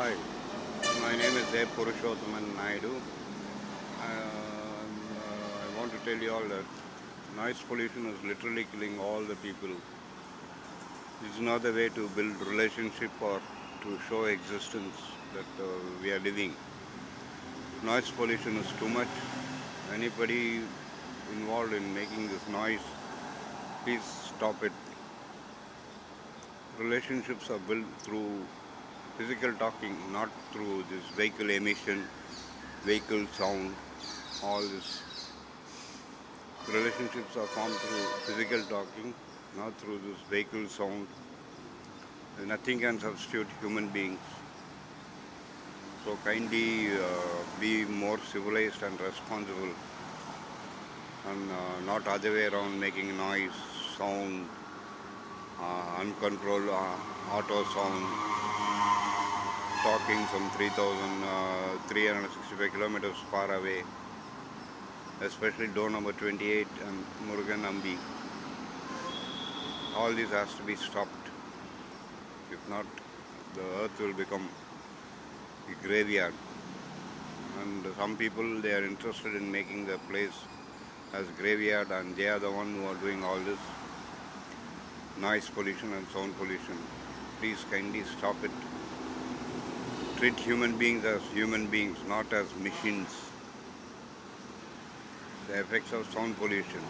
Hi, my name is Dev Purushothaman Naidu. I want to tell you all that noise pollution is literally killing all the people. This is not the way to build relationship or to show existence that we are living. Noise pollution is too much. Anybody involved in making this noise, please stop it. Relationships are built through physical talking, not through this vehicle emission, vehicle sound, all this. Relationships are formed through physical talking, not through this vehicle sound. Nothing can substitute human beings. So kindly be more civilized and responsible, and not other way around, making noise, sound, uncontrolled auto sound, talking from 3,365 kilometers far away, especially door number 28 and Murugan Ambi. All this has to be stopped. If not, the earth will become a graveyard. And some people, they are interested in making the place as graveyard, and they are the one who are doing all this noise pollution and sound pollution. Please kindly stop it. Treat human beings as human beings, not as machines. The effects of sound pollution.